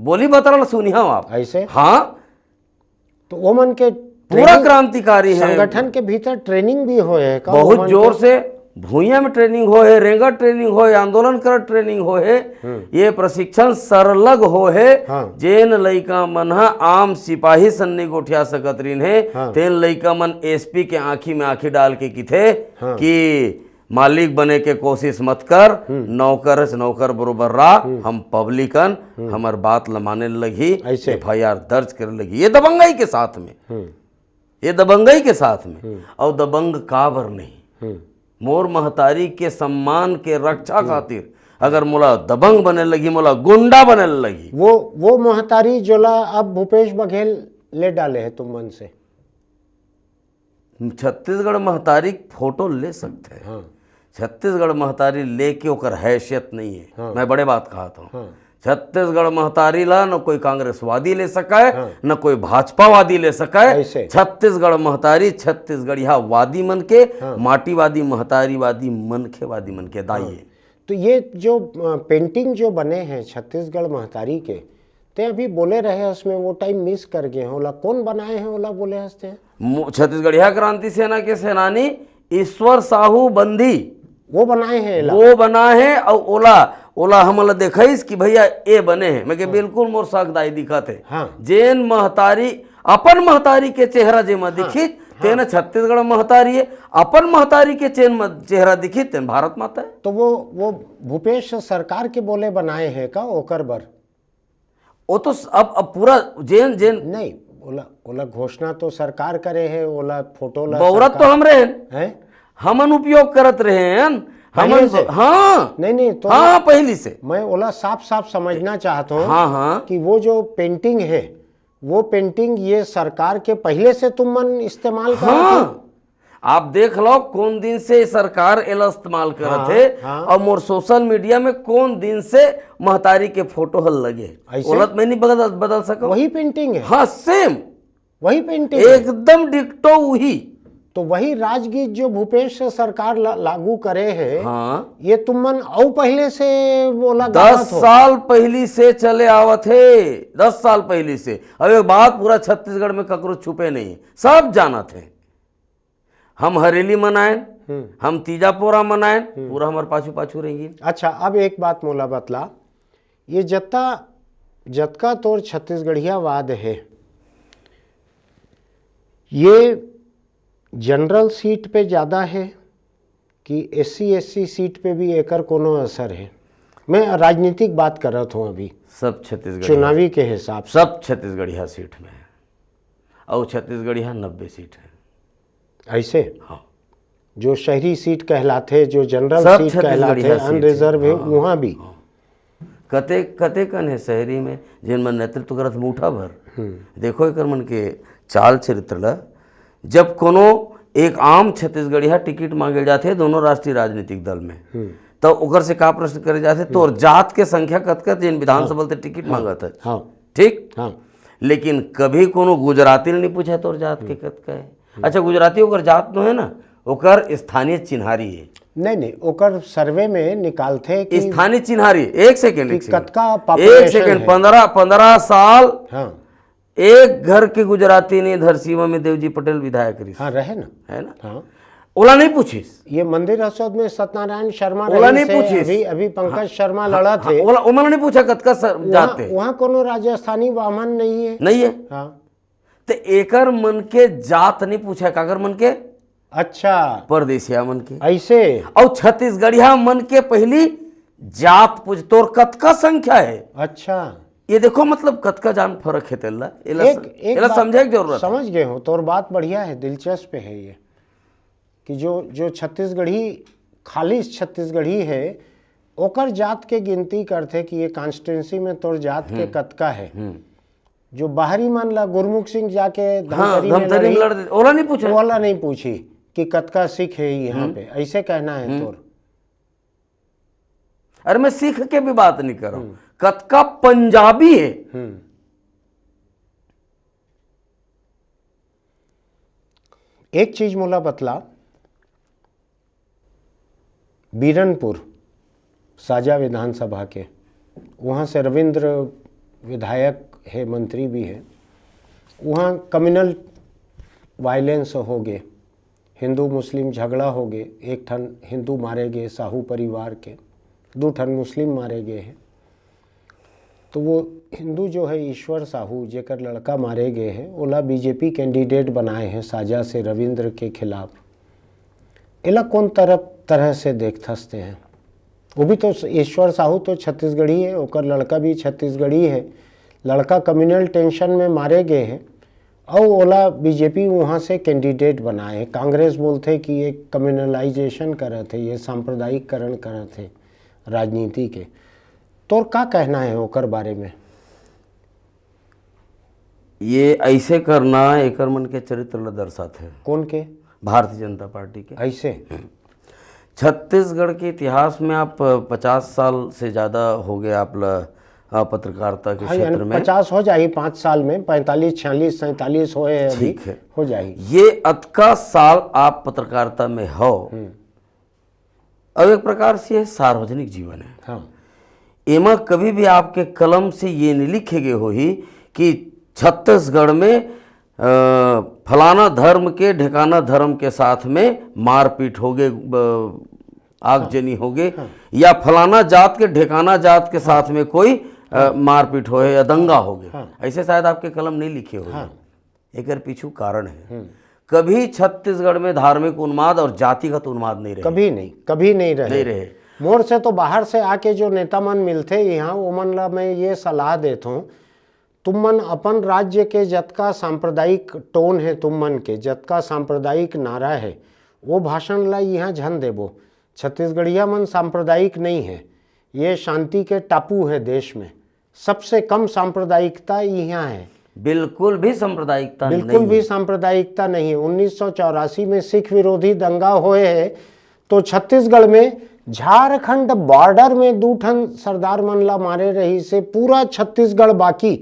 [SPEAKER 2] बोली बता सुनी हम आप
[SPEAKER 1] ऐसे?
[SPEAKER 2] हाँ,
[SPEAKER 1] तो वो मन के
[SPEAKER 2] पूरा क्रांतिकारी है।
[SPEAKER 1] संगठन के भीतर ट्रेनिंग भी हो है,
[SPEAKER 2] बहुत जोर से भूया में ट्रेनिंग हो है, रेंगा ट्रेनिंग हो है, आंदोलन कर ट्रेनिंग हो है, ये प्रशिक्षण सरलग हो है। हाँ। जेन लइका मन आम सिपाही सन्नी गोठिया सकत रहीन है। हाँ। तेन लइका मन SP के आंखी में आंखी डाल के किथे। हाँ। कि मालिक बने के कोशिश मत कर, नौकर बरोबर रहा, हम पब्लिकन हमार बात लमाने लगी, FIR दर्ज करे लगी, ये दबंगई के साथ में, और दबंग काबर नहीं, मोर महतारी के सम्मान के रक्षा खातिर अगर मोला दबंग बने लगी, मोला गुंडा बने लगी,
[SPEAKER 1] वो महतारी जोला अब भूपेश बघेल ले डाले है तुम मन से।
[SPEAKER 2] छत्तीसगढ़ महतारी फोटो ले सकते हैं। हाँ। छत्तीसगढ़ महतारी लेके ओकर हैसियत नहीं है। हाँ। मैं बड़े बात कहा था। हाँ। छत्तीसगढ़ महतारी ला न कोई कांग्रेसवादी ले सका है। हाँ। न कोई भाजपावादी ले सका है। छत्तीसगढ़ महतारी छत्तीसगढ़िया वादी मन के। हाँ। माटीवादी महतारीवादी मनखेवादी मन के दाई है।
[SPEAKER 1] तो ये जो पेंटिंग जो बने हैं छत्तीसगढ़ महतारी के, ते अभी बोले रहे उसमें वो टाइम मिस कर गए होला, कौन बनाए हैं ओला बोले हंसते हैं?
[SPEAKER 2] छत्तीसगढ़िया क्रांति सेना के सेनानी ईश्वर साहू बंदी
[SPEAKER 1] वो बनाए हैं,
[SPEAKER 2] वो बना है। और ओला हमला देखिस कि भैया ये बने हैं, मैं के बिल्कुल मोर सागदाई दिखा थे। हाँ। जेन महतारी अपन महतारी के चेहरा जेमा दिखी तेन छत्तीसगढ़ महतारी है, अपन महतारी के चेहरा दिखी तेन भारत माता है।
[SPEAKER 1] तो वो भूपेश सरकार के बोले बनाए हैं का ओकर बर?
[SPEAKER 2] वो तो अब पूरा जेन
[SPEAKER 1] नहीं, ओला घोषणा तो सरकार करे है, ओला फोटो ला
[SPEAKER 2] बहुरत तो हम रहे हमन उपयोग करत रहे हैं हमन। हाँ
[SPEAKER 1] नहीं तो
[SPEAKER 2] हाँ, पहली से
[SPEAKER 1] मैं ओला साफ समझना चाहता हूँ।
[SPEAKER 2] हाँ।
[SPEAKER 1] कि वो जो पेंटिंग है, वो पेंटिंग ये सरकार के पहले से तुम मन इस्तेमाल कर?
[SPEAKER 2] हाँ। आप देख लो कौन दिन से सरकार एला इस्तेमाल करत है। हाँ। और मोर सोशल मीडिया में कौन दिन से महतारी के फोटो हल लगे, ओलत में नहीं बदल सका।
[SPEAKER 1] वही पेंटिंग है?
[SPEAKER 2] हाँ, सेम
[SPEAKER 1] वही पेंटिंग है।
[SPEAKER 2] एकदम डिक्टो वही।
[SPEAKER 1] तो वही राजगीत जो भूपेश सरकार लागू करे है,
[SPEAKER 2] हाँ,
[SPEAKER 1] ये तुमन औ पहले से बोला
[SPEAKER 2] 10 साल पहली से चले आवत है, 10 साल पहली से। अब एक बात पूरा छत्तीसगढ़ में ककरो छुपे नहीं, सब जानत है। हम हरेली मनाएं, हम तीजा पोरा मनाएं, पूरा हमारे पाछू पाछू रहेंगी।
[SPEAKER 1] अच्छा, अब एक बात मोला बतला, ये जतका तोर छत्तीसगढ़िया वाद है, ये जनरल सीट पे ज़्यादा है कि SC सीट पे भी एकर कोनो असर है? मैं राजनीतिक बात कर रहा हूँ अभी,
[SPEAKER 2] सब छत्तीसगढ़
[SPEAKER 1] चुनावी के हिसाब से।
[SPEAKER 2] सब छत्तीसगढ़िया सीट में है, और छत्तीसगढ़िया 90 सीट है।
[SPEAKER 1] ऐसे
[SPEAKER 2] हाँ,
[SPEAKER 1] जो शहरी सीट कहलाते, जो जनरल
[SPEAKER 2] सब
[SPEAKER 1] सीट कहलाते,
[SPEAKER 2] छत्तीसगढ़िया सीट है।
[SPEAKER 1] अनरिजर्व है,
[SPEAKER 2] हाँ,
[SPEAKER 1] वहाँ भी
[SPEAKER 2] कते कन है शहरी में जिनमें नेतृत्व करत मुठा भर। देखो एकर मन के चाल चरित्र ला, जब कोनो एक आम छत्तीसगढ़िया टिकट मांगे जाते दोनों राष्ट्रीय राजनीतिक दल में, तो ओकर से का प्रश्न करे जाते, तो जात के संख्या कतकत जिन विधानसभा से टिकट मांगत है,
[SPEAKER 1] हाँ
[SPEAKER 2] ठीक।
[SPEAKER 1] हाँ,
[SPEAKER 2] लेकिन कभी कोनो गुजराती ने नहीं पूछा तोर जात के कतका है। अच्छा, गुजराती ओकर जात तो है ना, ओकर स्थानीय चिन्हारी है।
[SPEAKER 1] नहीं, ओकर सर्वे में निकालते कि
[SPEAKER 2] स्थानीय चिन्हारी, एक सेकेंड
[SPEAKER 1] कतका
[SPEAKER 2] एक
[SPEAKER 1] population
[SPEAKER 2] सेकेंड
[SPEAKER 1] है।
[SPEAKER 2] 15 साल
[SPEAKER 1] हाँ
[SPEAKER 2] एक घर के गुजराती ने धरसीवा में देवजी पटेल विधायक रही,
[SPEAKER 1] हाँ रहे ना,
[SPEAKER 2] है ना।
[SPEAKER 1] हाँ।
[SPEAKER 2] ओला नहीं पूछिस,
[SPEAKER 1] ये मंदिर हसौद में सत्यनारायण शर्मा
[SPEAKER 2] ओला
[SPEAKER 1] रही
[SPEAKER 2] नहीं
[SPEAKER 1] से,
[SPEAKER 2] पूछिस।
[SPEAKER 1] अभी पंकज शर्मा लड़ा थे।
[SPEAKER 2] ओला ओमन नहीं पूछा कतका जाते,
[SPEAKER 1] वहाँ कोनो राजस्थानी ब्राह्मण नहीं है।
[SPEAKER 2] नहीं है।
[SPEAKER 1] हाँ,
[SPEAKER 2] तो एकर मन के जात नहीं पूछा, काकर मन के,
[SPEAKER 1] अच्छा,
[SPEAKER 2] परदेसिया मन के,
[SPEAKER 1] ऐसे।
[SPEAKER 2] और छत्तीसगढ़िया मन के पहली जात पूछ, तोर कतका संख्या है।
[SPEAKER 1] अच्छा,
[SPEAKER 2] ये देखो मतलब कतका जान फर्क है तेला,
[SPEAKER 1] एक बात
[SPEAKER 2] समझे की जरूरत है।
[SPEAKER 1] समझ गए हो, तोर बात बढ़िया है, दिलचस्प है ये, कि जो छत्तीसगढ़ी खालिश छत्तीसगढ़ी है, ओकर जात के गिनती करते कि ये कॉन्स्टिट्यूंसी में तोर जात के कतका है। जो बाहरी मान ला गुरमुख सिंह जाके धमतरी में
[SPEAKER 2] धमतरी में लड़ दे, ओला नहीं पूछा,
[SPEAKER 1] वाला नहीं पूछी कि कतका सिख है यहाँ पे, ऐसे कहना है तोर।
[SPEAKER 2] अरे मैं सिख के भी बात नहीं कर रहा हूं, कतका पंजाबी है।
[SPEAKER 1] एक चीज मोला बतला, बीरनपुर साजा विधानसभा के, वहाँ से रविंद्र विधायक है, मंत्री भी है। वहाँ कम्युनल वायलेंस हो गए, हिंदू मुस्लिम झगड़ा हो गए, एक ठन हिंदू मारे गए साहू परिवार के, 2 ठन मुस्लिम मारे गए हैं। तो वो हिंदू जो है ईश्वर साहू, जेकर लड़का मारे गए हैं, ओला बीजेपी कैंडिडेट बनाए हैं साजा से रविंद्र के खिलाफ। एला कौन तरह से देखते हैं? वो भी तो ईश्वर साहू तो छत्तीसगढ़ी है, ओकर लड़का भी छत्तीसगढ़ी है, लड़का कम्युनल टेंशन में मारे गए हैं, और ओला बीजेपी वहाँ से कैंडिडेट बनाए हैं। कांग्रेस बोलते कि ये कम्युनलाइजेशन करे थे, ये सांप्रदायिककरण करे थे राजनीति के। तो का कहना है ओकर बारे में?
[SPEAKER 2] ये ऐसे करना एकर मन के चरित्र ला दर्शाते हैं।
[SPEAKER 1] कौन के?
[SPEAKER 2] भारतीय जनता पार्टी के।
[SPEAKER 1] ऐसे
[SPEAKER 2] छत्तीसगढ़ के इतिहास में आप 50 साल से ज़्यादा हो गए आप पत्रकारिता के क्षेत्र में।
[SPEAKER 1] 50 हो जाए 5 साल में, 45, 46, 47 होए अभी,
[SPEAKER 2] ठीक है,
[SPEAKER 1] हो जाए।
[SPEAKER 2] ये अतका साल आप पत्रकारिता में हो, अब एक प्रकार से ये सार्वजनिक जीवन है।
[SPEAKER 1] हाँ,
[SPEAKER 2] एमा कभी भी आपके कलम से ये नहीं लिखे गए हो ही कि छत्तीसगढ़ में फलाना धर्म के ढेकाना धर्म के साथ में मारपीट हो गए, आगजनी हो गए, या फलाना जात के ढेकाना जात के साथ में कोई मारपीट हो या दंगा हो गए, ऐसे शायद आपके कलम नहीं लिखे हो। एकर पीछू कारण है, कभी छत्तीसगढ़ में धार्मिक उन्माद और जातिगत उन्माद नहीं रहे,
[SPEAKER 1] कभी नहीं रहे। मोर से तो बाहर से आके जो नेता मन मिलते यहाँ, वो मन ला मैं ये सलाह देता हूँ, तुम मन अपन राज्य के जतका सांप्रदायिक टोन है, तुम मन के जतका सांप्रदायिक नारा है, वो भाषण ला यहाँ झन देबो। छत्तीसगढ़िया मन सांप्रदायिक नहीं है, ये शांति के टापू है देश में, सबसे कम सांप्रदायिकता यहाँ है।
[SPEAKER 2] बिल्कुल भी सांप्रदायिकता
[SPEAKER 1] नहीं है। 1984 में सिख विरोधी दंगा हुए है, तो छत्तीसगढ़ में झारखंड बॉर्डर में 2 ठन सरदार मन ला मारे रही से पूरा छत्तीसगढ़ बाकी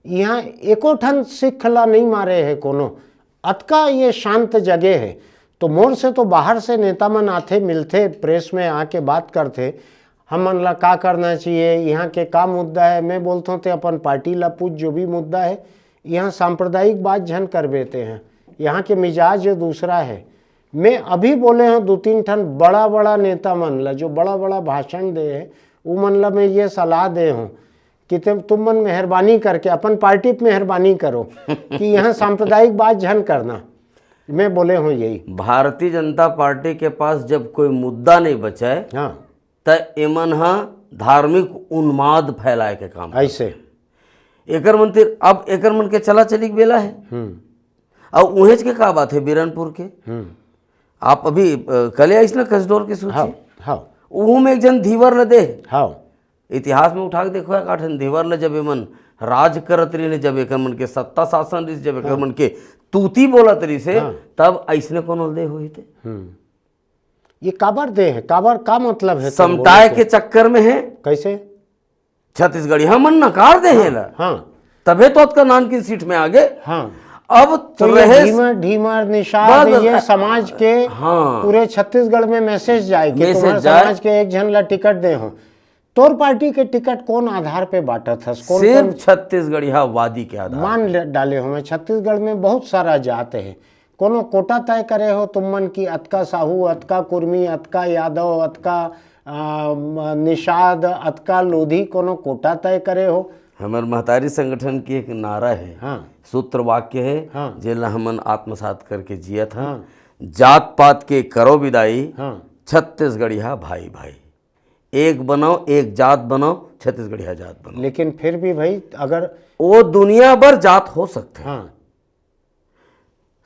[SPEAKER 1] यहाँ एको ठन सिख ला नहीं मारे है कोनो, अतका ये शांत जगह है। तो मोर से तो बाहर से नेता मन आते मिलते, प्रेस में आके बात करते, हम मन ला का करना चाहिए, यहाँ के का मुद्दा है। मैं बोलता हूँ तो अपन पार्टी ला पूछ जो भी मुद्दा है, यहाँ सांप्रदायिक बात झन कर बेते हैं, यहाँ के मिजाज दूसरा है। मैं अभी बोले हैं 2-3 ठन बड़ा बड़ा नेता मन ला जो बड़ा बड़ा भाषण दे है, वो मन ला मैं ये सलाह दे हूँ कि तुम मन मेहरबानी करके अपन पार्टी पे मेहरबानी करो कि यहाँ सांप्रदायिक बात झन करना। मैं बोले हूँ यही।
[SPEAKER 2] भारतीय जनता पार्टी के पास जब कोई मुद्दा नहीं बचा है,
[SPEAKER 1] हाँ,
[SPEAKER 2] त एमन हा धार्मिक उन्माद फैलाए के काम
[SPEAKER 1] ऐसे
[SPEAKER 2] एकर मंत्री। अब एकर मन के चला चली बेला है। अब उहेज के का बात है बीरनपुर के, आप अभी कल आइस ना कसडोर की सूची,
[SPEAKER 1] हाँ हाँ
[SPEAKER 2] उहू में एक जन धीवर ल दे,
[SPEAKER 1] हाँ,
[SPEAKER 2] इतिहास में उठा के देखो है काठन धीवर ल जब एमन राज करत रही ने, जब एकर मन के सत्ता शासन रही, जब एकर मन के तूती बोलत रही से, तब ऐसने कोनो दे हुई थे।
[SPEAKER 1] ये काबर दे है, काबर का मतलब है?
[SPEAKER 2] समटाए के चक्कर में है।
[SPEAKER 1] कैसे?
[SPEAKER 2] छत्तीसगढ़ी हम मन नकार दे है ला,
[SPEAKER 1] हाँ,
[SPEAKER 2] तबे तो का नान की सीट में आगे।
[SPEAKER 1] हाँ,
[SPEAKER 2] अब
[SPEAKER 1] तो
[SPEAKER 2] रहे
[SPEAKER 1] ढीमर ढीमर निषाद ये समाज के
[SPEAKER 2] हाँ,
[SPEAKER 1] पूरे छत्तीसगढ़ में मैसेज जाए कि
[SPEAKER 2] मैसेज
[SPEAKER 1] तुम्हारे
[SPEAKER 2] जाए।
[SPEAKER 1] समाज के एक जन ला टिकट दे हो। तोर पार्टी के टिकट कौन आधार पे बांटा था? कौन
[SPEAKER 2] सिर्फ छत्तीसगढ़िया वादी के आधार
[SPEAKER 1] मान डाले हो? मैं छत्तीसगढ़ में बहुत सारा जात है, कोनो कोटा तय करे हो तुम मन की अतका साहू, अतका कुर्मी, अतका यादव, अतका निषाद, अतका लोधी, कोनो कोटा तय करे हो?
[SPEAKER 2] हमार महतारी संगठन की एक नारा है,
[SPEAKER 1] हाँ,
[SPEAKER 2] सूत्र वाक्य है,
[SPEAKER 1] हाँ,
[SPEAKER 2] जेला हमन आत्मसात करके जिया था, जात पात के करो विदाई,
[SPEAKER 1] हाँ,
[SPEAKER 2] छत्तीसगढ़िया भाई भाई, एक बनाओ, एक जात बनाओ, छत्तीसगढ़िया जात बनाओ।
[SPEAKER 1] लेकिन फिर भी भाई अगर
[SPEAKER 2] वो दुनिया भर जात हो सकते हैं,
[SPEAKER 1] हाँ,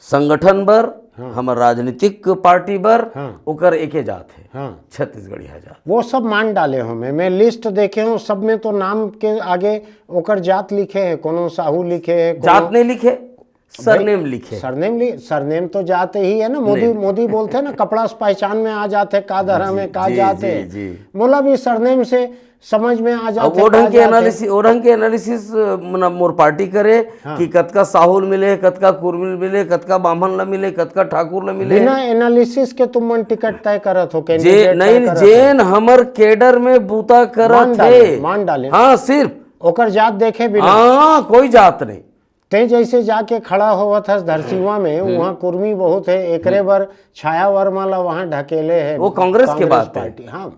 [SPEAKER 2] संगठन बर, हमार राजनीतिक पार्टी बर,
[SPEAKER 1] हाँ,
[SPEAKER 2] ओकर एके जात है,
[SPEAKER 1] हाँ,
[SPEAKER 2] छत्तीसगढ़िया जात।
[SPEAKER 1] वो सब मान डाले हो। मैं लिस्ट देखे हूँ, सब में तो नाम के आगे ओकर जात लिखे है, कोनो साहू लिखे है,
[SPEAKER 2] जात नहीं लिखे, सरनेम लिखे।
[SPEAKER 1] सरनेम तो जाते ही है ना। मोदी बोलते हैं ना, कपड़ा से पहचान में आ जाते, का धर्म है, का जाते, बोला भी सरनेम से समझ में आ जाते।
[SPEAKER 2] वो ढंग के एनालिसिस मोर पार्टी करे कि कतका साहुल मिले, कतका कुर्मिल मिले, कतका बामन ला मिले, कतका ठाकुर ला मिले।
[SPEAKER 1] बिना एनालिसिस के तुम मन टिकट तय करत हो?
[SPEAKER 2] जे नहीं, जेन हमर केडर में बूता करत है,
[SPEAKER 1] मान डाले।
[SPEAKER 2] हाँ, सिर्फ
[SPEAKER 1] ओकर जात देखे बिना,
[SPEAKER 2] हाँ, कोई जात नहीं।
[SPEAKER 1] ते जैसे जाके खड़ा हुआ था धरसीवा में, वहाँ कुर्मी बहुत है, एकरे बर छाया वर्मा ला वहाँ ढकेले है,
[SPEAKER 2] वो कांग्रेस के बात
[SPEAKER 1] पार्टी। हाँ,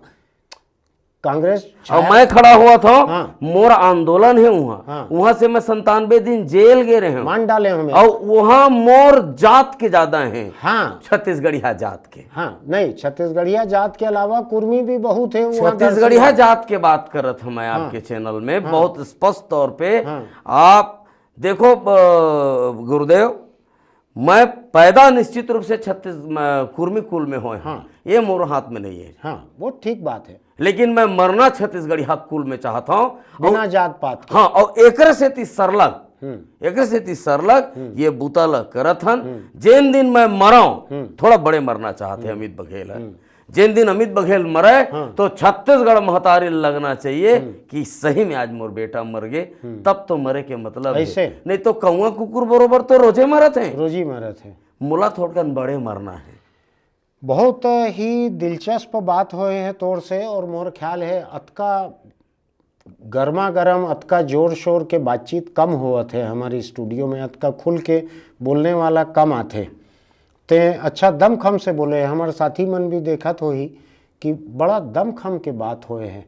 [SPEAKER 1] कांग्रेस।
[SPEAKER 2] और मैं खड़ा हुआ था,
[SPEAKER 1] हाँ,
[SPEAKER 2] मोर आंदोलन है वहाँ,
[SPEAKER 1] हाँ,
[SPEAKER 2] वहाँ से मैं 97 दिन जेल गए रहे हैं,
[SPEAKER 1] मान डाले हमें।
[SPEAKER 2] और वहाँ मोर जात के ज्यादा हैं,
[SPEAKER 1] हाँ,
[SPEAKER 2] छत्तीसगढ़िया जात के।
[SPEAKER 1] हाँ, नहीं, छत्तीसगढ़िया जात के अलावा कुर्मी भी बहुत है।
[SPEAKER 2] छत्तीसगढ़िया जात के बात करत हूँ मैं आपके चैनल में, बहुत स्पष्ट तौर पे। आप देखो गुरुदेव, मैं पैदा निश्चित रूप से कुर्मी कुल में हुए, ये मोर हाथ में नहीं है।
[SPEAKER 1] हाँ, वो ठीक बात है,
[SPEAKER 2] लेकिन मैं मरना छत्तीसगढ़िया कुल में चाहता हूँ,
[SPEAKER 1] बिना जात पात के।
[SPEAKER 2] हाँ, और एकरे से ती सरलग ये बूता ल करत हन। जेन दिन मैं मराऊं, थोड़ा बड़े मरना चाहते अमित बघेल, जिन दिन अमित बघेल मरे तो छत्तीसगढ़ महतारी लगना चाहिए कि सही में आज मोर बेटा मर गए, तब तो मरे के मतलब
[SPEAKER 1] ऐसे
[SPEAKER 2] नहीं तो कौआ कुकुर बरोबर तो रोजे मरत है,
[SPEAKER 1] रोजी मरत है।
[SPEAKER 2] मुला थोड़कन बड़े मरना है।
[SPEAKER 1] बहुत ही दिलचस्प बात हुए है तौर से, और मोर ख्याल है अतका गर्मा गर्म, अतका जोर शोर के बातचीत कम हुआ थे हमारी स्टूडियो में, अतका खुल के बोलने वाला कम आते ते। अच्छा दमखम से बोले, हमारे साथी मन भी देखत हो ही कि बड़ा दमखम के बात होए है।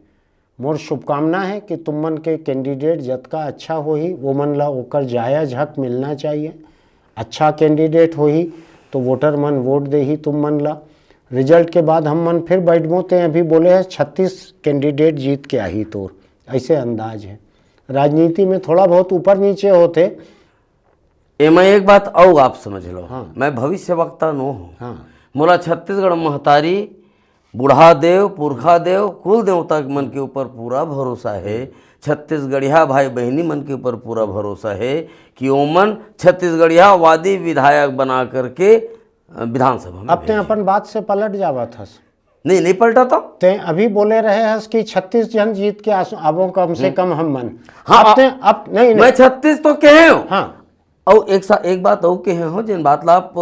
[SPEAKER 1] मोर शुभकामना है कि तुम मन के कैंडिडेट जतका अच्छा हो ही, वो मन ला ओकर जायज हक मिलना चाहिए। अच्छा कैंडिडेट हो ही तो वोटर मन वोट दे ही तुम मन ला। रिजल्ट के बाद हम मन फिर बैठबो ते अभी बोले है 36 कैंडिडेट जीत के आई तो ऐसे अंदाज है। राजनीति में थोड़ा बहुत ऊपर नीचे होते।
[SPEAKER 2] मैं एक बात और आप समझ लो, हाँ, मैं भविष्य वक्ता नो हूँ, हाँ, मोला छत्तीसगढ़ महतारी, बूढ़ा देव, पुरखा देव, कुल देवता मन के ऊपर पूरा भरोसा है। छत्तीसगढ़िया भाई बहनी मन के ऊपर पूरा भरोसा है कि ओमन छत्तीसगढ़िया वादी विधायक बना करके विधानसभा में
[SPEAKER 1] अपने अपन बात से पलट जावा था।
[SPEAKER 2] नहीं नहीं पलटा तो।
[SPEAKER 1] ते अभी बोले रहे हस कि 36 जन जीत के आबो कम से कम हम मन।
[SPEAKER 2] हाँ,
[SPEAKER 1] आपने अब नहीं
[SPEAKER 2] मैं 36 तो कहे हूँ।
[SPEAKER 1] हाँ
[SPEAKER 2] और एक बात और कहे हो जिन बात ला आप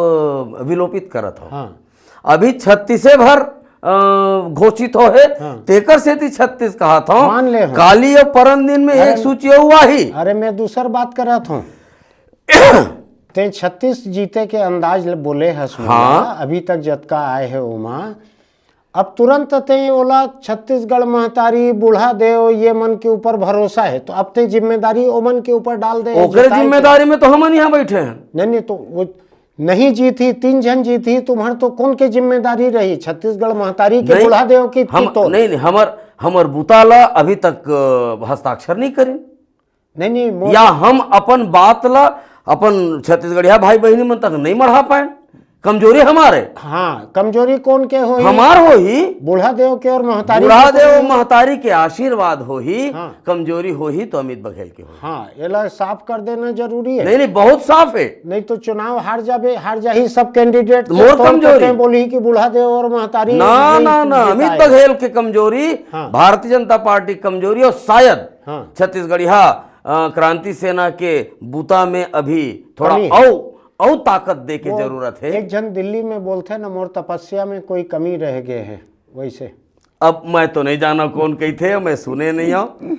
[SPEAKER 2] विलोपित करत हो।
[SPEAKER 1] हाँ
[SPEAKER 2] अभी 36 भर घोषित हो है, तेकर से 36 कहा था।
[SPEAKER 1] मान ले हम।
[SPEAKER 2] काली और परम दिन में एक सूची हुआ ही।
[SPEAKER 1] अरे मैं दूसर बात कर रहा था ते 36 जीते के अंदाज बोले हस।
[SPEAKER 2] हाँ।
[SPEAKER 1] अभी तक जतका आए है उमा, अब तुरंत ते ओला छत्तीसगढ़ महतारी बूढ़ा देव ये मन के ऊपर भरोसा है, तो अब ते जिम्मेदारी ओमन के ऊपर डाल दे।
[SPEAKER 2] ओकरे जिम्मेदारी में तो हम यहाँ बैठे हैं।
[SPEAKER 1] नहीं तो वो नहीं जीती, 3 जन जीती, तुम्हार तो कौन के जिम्मेदारी रही? छत्तीसगढ़ महतारी के बूढ़ा देव की तो
[SPEAKER 2] नहीं हमर बुताला अभी तक हस्ताक्षर नहीं करें।
[SPEAKER 1] नहीं
[SPEAKER 2] या हम अपन बात ला अपन छत्तीसगढ़िया भाई बहनी मन तक नहीं बढ़ा पाए। कमजोरी हमारे।
[SPEAKER 1] हाँ, कमजोरी कौन के हो?
[SPEAKER 2] हमार हो ही
[SPEAKER 1] बूढ़ा देव के और महतारी।
[SPEAKER 2] बूढ़ा देव महतारी के आशीर्वाद हो ही।
[SPEAKER 1] हाँ।
[SPEAKER 2] कमजोरी हो ही तो अमित बघेल के हो।
[SPEAKER 1] हाँ, ये साफ कर देना जरूरी है।
[SPEAKER 2] नहीं बहुत साफ है।
[SPEAKER 1] नहीं तो चुनाव हार जाही सब कैंडिडेट।
[SPEAKER 2] मोर कमजोरी
[SPEAKER 1] बोली कि बूढ़ा देव और महतारी।
[SPEAKER 2] ना अमित बघेल के कमजोरी, भारतीय जनता पार्टी कमजोरी, और शायद छत्तीसगढ़िया क्रांति सेना के बूता में अभी थोड़ा और ताकत दे के जरूरत है।
[SPEAKER 1] एक जन दिल्ली में बोलते हैं ना, मोर तपस्या में कोई कमी रह गए है, वैसे।
[SPEAKER 2] अब मैं तो नहीं जाना कौन कही थे, मैं सुने नहीं हूं।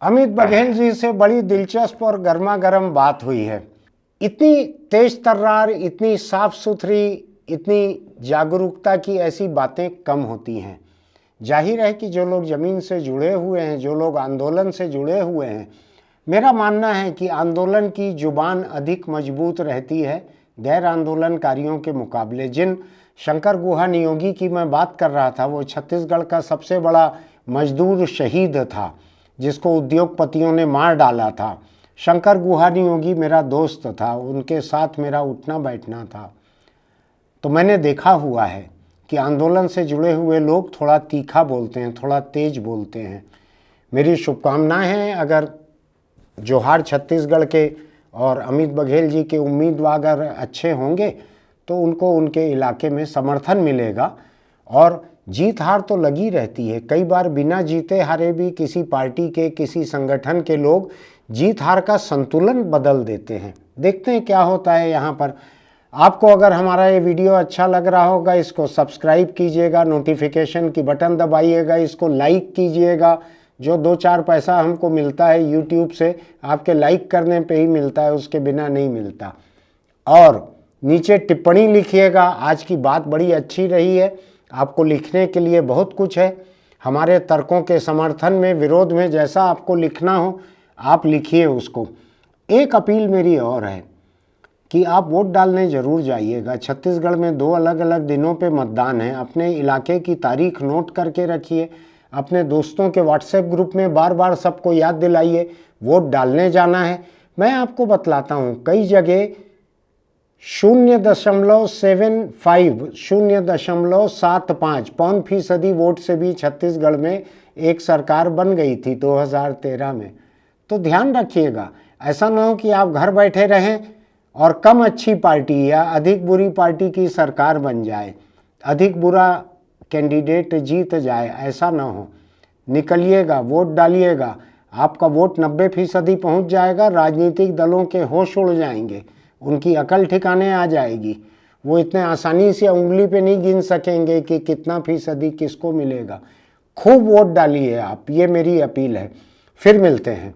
[SPEAKER 1] अमित बघेल जी से बड़ी दिलचस्प और गर्मा गर्म बात हुई है। इतनी तेज तर्रार, इतनी साफ सुथरी, इतनी जागरूकता की ऐसी बातें कम होती हैं। जाहिर है कि जो लोग ज़मीन से जुड़े हुए हैं, जो लोग आंदोलन से जुड़े हुए हैं, मेरा मानना है कि आंदोलन की जुबान अधिक मजबूत रहती है गैर आंदोलनकारियों के मुकाबले। जिन शंकर गुहा नियोगी की मैं बात कर रहा था, वो छत्तीसगढ़ का सबसे बड़ा मजदूर शहीद था जिसको उद्योगपतियों ने मार डाला था। शंकर गुहा नियोगी मेरा दोस्त था, उनके साथ मेरा उठना बैठना था। तो मैंने देखा हुआ है कि आंदोलन से जुड़े हुए लोग थोड़ा तीखा बोलते हैं, थोड़ा तेज बोलते हैं। मेरी शुभकामनाएं हैं, अगर जोहार छत्तीसगढ़ के और अमित बघेल जी के उम्मीदवार अगर अच्छे होंगे तो उनको उनके इलाके में समर्थन मिलेगा। और जीत हार तो लगी रहती है, कई बार बिना जीते हारे भी किसी पार्टी के, किसी संगठन के लोग जीत हार का संतुलन बदल देते हैं। देखते हैं क्या होता है यहाँ पर। आपको अगर हमारा ये वीडियो अच्छा लग रहा होगा, इसको सब्सक्राइब कीजिएगा, नोटिफिकेशन की बटन दबाइएगा, इसको लाइक कीजिएगा। जो 2-4 पैसा हमको मिलता है यूट्यूब से, आपके लाइक करने पे ही मिलता है, उसके बिना नहीं मिलता। और नीचे टिप्पणी लिखिएगा। आज की बात बड़ी अच्छी रही है, आपको लिखने के लिए बहुत कुछ है। हमारे तर्कों के समर्थन में, विरोध में, जैसा आपको लिखना हो आप लिखिए उसको। एक अपील मेरी और है कि आप वोट डालने ज़रूर जाइएगा। छत्तीसगढ़ में 2 अलग अलग दिनों पे मतदान है। अपने इलाके की तारीख नोट करके रखिए, अपने दोस्तों के व्हाट्सएप ग्रुप में बार बार सबको याद दिलाइए, वोट डालने जाना है। मैं आपको बतलाता हूँ, कई जगह 0.75 0.75 % वोट से भी छत्तीसगढ़ में एक सरकार बन गई थी 2013 में। तो ध्यान रखिएगा, ऐसा ना हो कि आप घर बैठे रहें और कम अच्छी पार्टी या अधिक बुरी पार्टी की सरकार बन जाए, अधिक बुरा कैंडिडेट जीत जाए, ऐसा ना हो। निकलिएगा, वोट डालिएगा, आपका वोट 90% पहुंच जाएगा। राजनीतिक दलों के होश उड़ जाएंगे, उनकी अकल ठिकाने आ जाएगी। वो इतने आसानी से उंगली पे नहीं गिन सकेंगे कि कितना फीसदी किसको मिलेगा। खूब वोट डालिए आप, ये मेरी अपील है। फिर मिलते हैं।